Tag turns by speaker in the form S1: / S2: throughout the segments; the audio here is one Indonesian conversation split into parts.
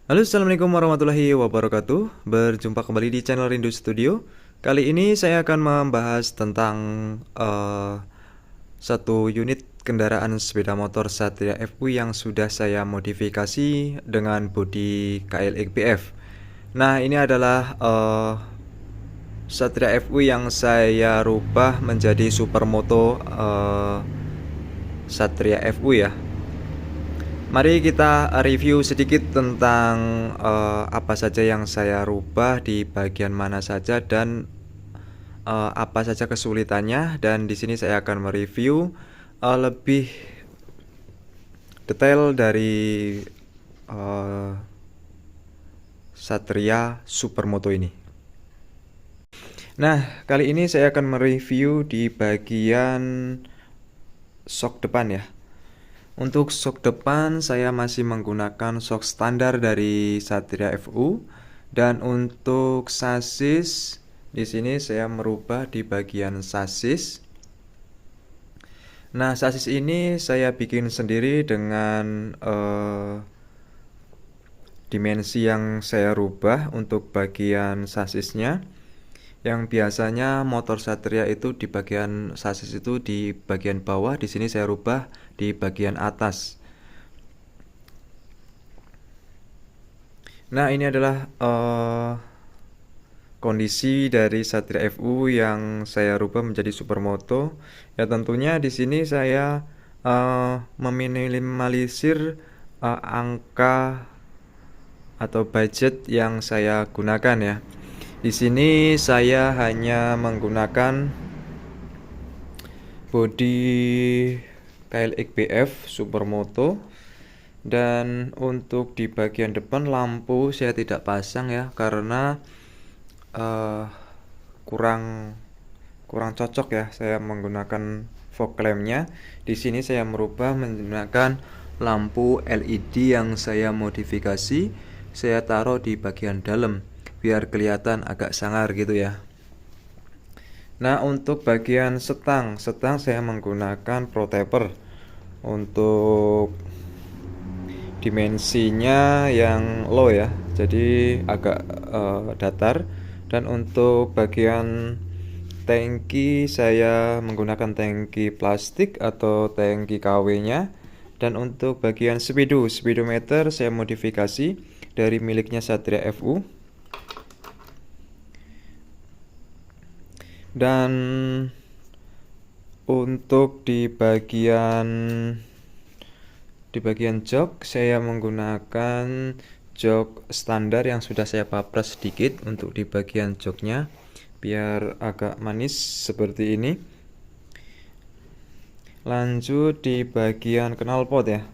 S1: Halo, assalamualaikum warahmatullahi wabarakatuh. Berjumpa kembali di channel Rindu Studio. Kali ini saya akan membahas tentang eh, satu unit kendaraan sepeda motor Satria FU yang sudah saya modifikasi dengan bodi KLX-BF. Nah, ini adalah Satria FU yang saya rubah menjadi supermoto Satria FU ya. Mari kita review sedikit tentang apa saja yang saya rubah di bagian mana saja dan apa saja kesulitannya, dan di sini saya akan mereview lebih detail dari uh, Satria Supermoto ini. Nah, kali ini saya akan mereview di bagian shock depan ya. Untuk shock depan saya masih menggunakan shock standar dari Satria FU, dan untuk sasis di sini saya merubah di bagian sasis. Nah, sasis ini saya bikin sendiri dengan dimensi yang saya rubah untuk bagian sasisnya. Yang biasanya motor Satria itu di bagian sasis itu di bagian bawah, di sini saya rubah di bagian atas. Nah, ini adalah kondisi dari Satria FU yang saya rubah menjadi supermoto. Ya, tentunya di sini saya meminimalisir angka atau budget yang saya gunakan ya. Di sini saya hanya menggunakan bodi KLX-BF Supermoto, dan untuk di bagian depan lampu saya tidak pasang ya, karena uh, kurang cocok ya saya menggunakan fog lampnya. Di sini saya merubah menggunakan lampu LED yang saya modifikasi, saya taruh di bagian dalam biar kelihatan agak sangar gitu ya. Nah, untuk bagian setang saya menggunakan protector untuk dimensinya yang low ya, jadi agak datar. Dan untuk bagian tangki saya menggunakan tangki plastik atau tangki KW nya. Dan untuk bagian speedometer saya modifikasi dari miliknya Satria FU. Dan untuk di bagian jok saya menggunakan jok standar yang sudah saya papras sedikit untuk di bagian joknya biar agak manis seperti ini. Lanjut di bagian knalpot ya.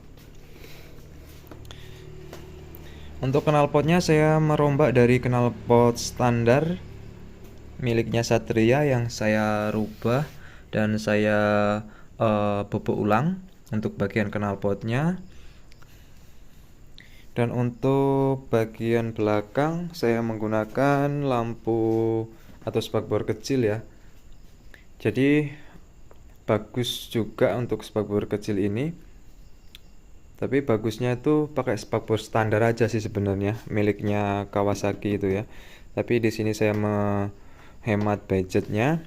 S1: Untuk knalpotnya saya merombak dari knalpot standar miliknya Satria yang saya rubah dan saya bobok ulang untuk bagian knalpotnya. Dan untuk bagian belakang saya menggunakan lampu atau spakbor kecil ya. Jadi bagus juga untuk spakbor kecil ini. Tapi bagusnya itu pakai spakbor standar aja sih sebenarnya, miliknya Kawasaki itu ya. Tapi di sini saya hemat budgetnya.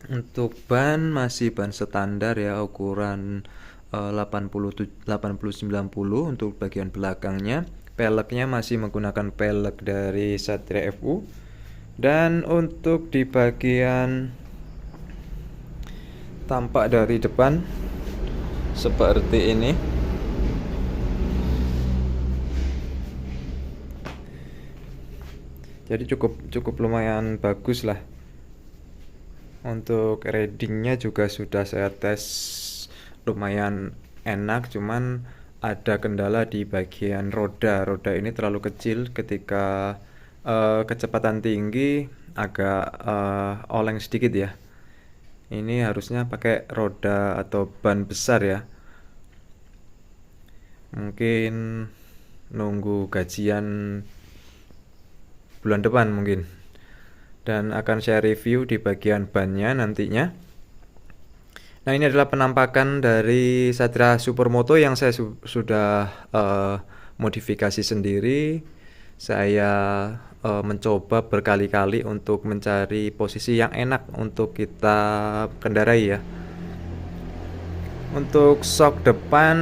S1: Untuk ban masih ban standar ya, ukuran 80-90 untuk bagian belakangnya. Peleknya masih menggunakan pelek dari Satria FU. Dan untuk di bagian tampak dari depan seperti ini. Jadi cukup lumayan bagus lah. Untuk readingnya juga sudah saya tes lumayan enak, cuman ada kendala di bagian roda ini terlalu kecil. Ketika kecepatan tinggi agak oleng sedikit ya. Ini harusnya pakai roda atau ban besar ya. Mungkin nunggu gajian bulan depan mungkin. Dan akan saya review di bagian bannya nantinya. Nah, ini adalah penampakan dari Satria Supermoto yang saya sudah modifikasi sendiri. Saya mencoba berkali-kali untuk mencari posisi yang enak untuk kita kendarai ya. Untuk shock depan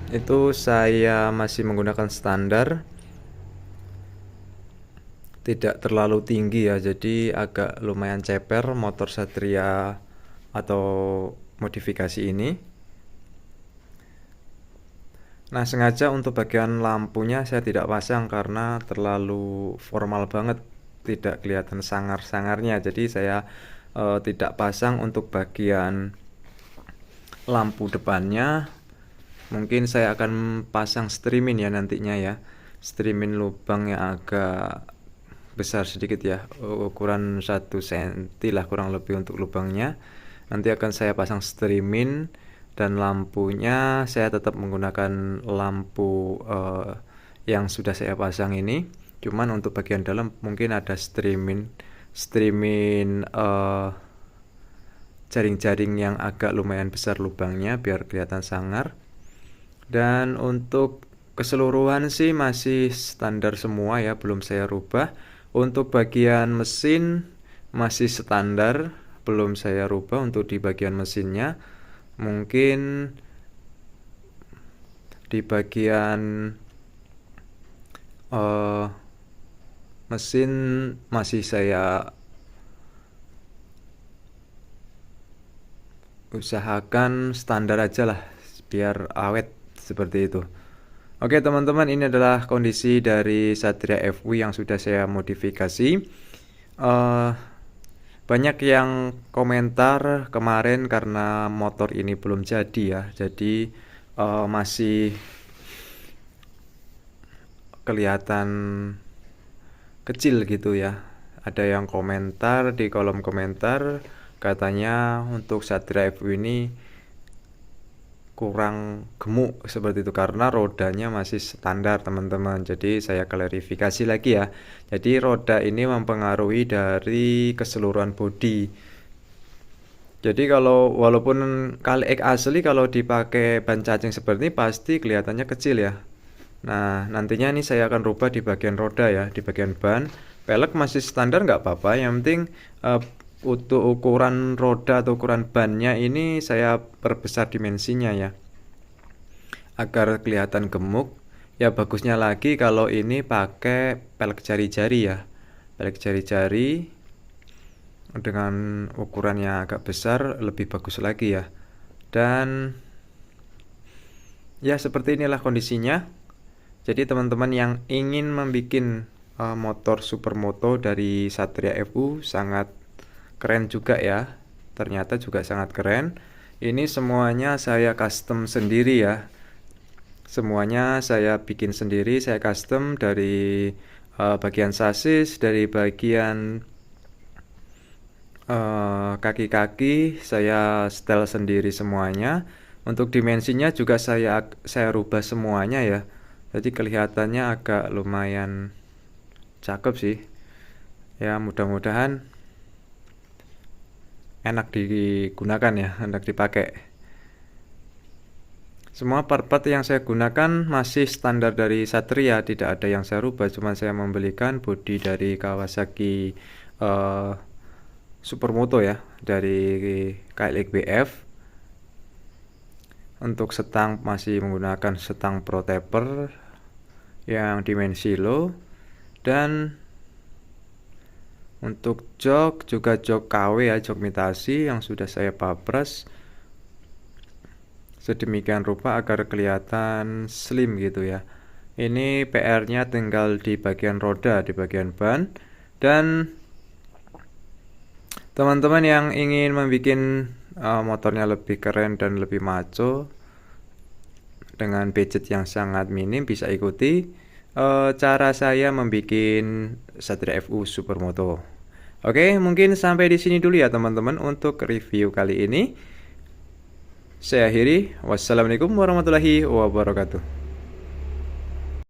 S1: itu saya masih menggunakan standar, tidak terlalu tinggi ya, jadi agak lumayan ceper motor Satria atau modifikasi ini. Nah, sengaja untuk bagian lampunya saya tidak pasang karena terlalu formal banget, tidak kelihatan sangar-sangarnya. Jadi saya tidak pasang untuk bagian lampu depannya. Mungkin saya akan pasang streamin ya nantinya ya, streamin lubang yang agak besar sedikit ya, ukuran 1 cm lah kurang lebih untuk lubangnya. Nanti akan saya pasang streamin, dan lampunya saya tetap menggunakan lampu yang sudah saya pasang ini. Cuman untuk bagian dalam mungkin ada streamin jaring-jaring yang agak lumayan besar lubangnya biar kelihatan sangar. Dan untuk keseluruhan sih masih standar semua ya, belum saya rubah. Untuk bagian mesin masih standar, belum saya rubah untuk di bagian mesinnya. Mungkin di bagian mesin masih saya usahakan standar aja lah biar awet seperti itu. Oke teman-teman, ini adalah kondisi dari Satria FW yang sudah saya modifikasi. Banyak yang komentar kemarin karena motor ini belum jadi ya, jadi masih kelihatan kecil gitu ya. Ada yang komentar di kolom komentar, katanya untuk Satria FW ini kurang gemuk seperti itu karena rodanya masih standar teman-teman. Jadi saya klarifikasi lagi ya, jadi roda ini mempengaruhi dari keseluruhan bodi. Jadi kalau walaupun KLX asli kalau dipakai ban cacing seperti ini pasti kelihatannya kecil ya. Nah nantinya nih saya akan rubah di bagian roda ya, di bagian ban. Pelek masih standar nggak apa-apa, yang penting untuk ukuran roda atau ukuran bannya ini saya perbesar dimensinya ya, agar kelihatan gemuk. Ya bagusnya lagi kalau ini pakai pelek jari-jari ya, pelek jari-jari dengan ukuran yang agak besar lebih bagus lagi ya. Dan ya seperti inilah kondisinya. Jadi teman-teman yang ingin membuat motor supermoto dari Satria FU sangat keren juga ya, ternyata juga sangat keren. Ini semuanya saya custom sendiri ya, semuanya saya bikin sendiri, saya custom dari bagian sasis, dari bagian kaki-kaki saya setel sendiri semuanya. Untuk dimensinya juga saya rubah semuanya ya, jadi kelihatannya agak lumayan cakep sih ya. Mudah-mudahan enak digunakan ya, enak dipakai. Semua part-part yang saya gunakan masih standar dari Satria, tidak ada yang saya rubah. Cuma saya membelikan bodi dari Kawasaki Supermoto ya, dari KLX BF. Untuk setang masih menggunakan setang Pro Taper yang dimensi low. Dan untuk jok juga jok KW ya, jok mitasi yang sudah saya papres sedemikian rupa agar kelihatan slim gitu ya. Ini PR-nya tinggal di bagian roda, di bagian ban. Dan teman-teman yang ingin membuat motornya lebih keren dan lebih maco dengan budget yang sangat minim, bisa ikuti cara saya membuat Satria FU Supermoto. Oke, mungkin sampai di sini dulu ya teman-teman untuk review kali ini. Saya akhiri. Wassalamualaikum warahmatullahi wabarakatuh.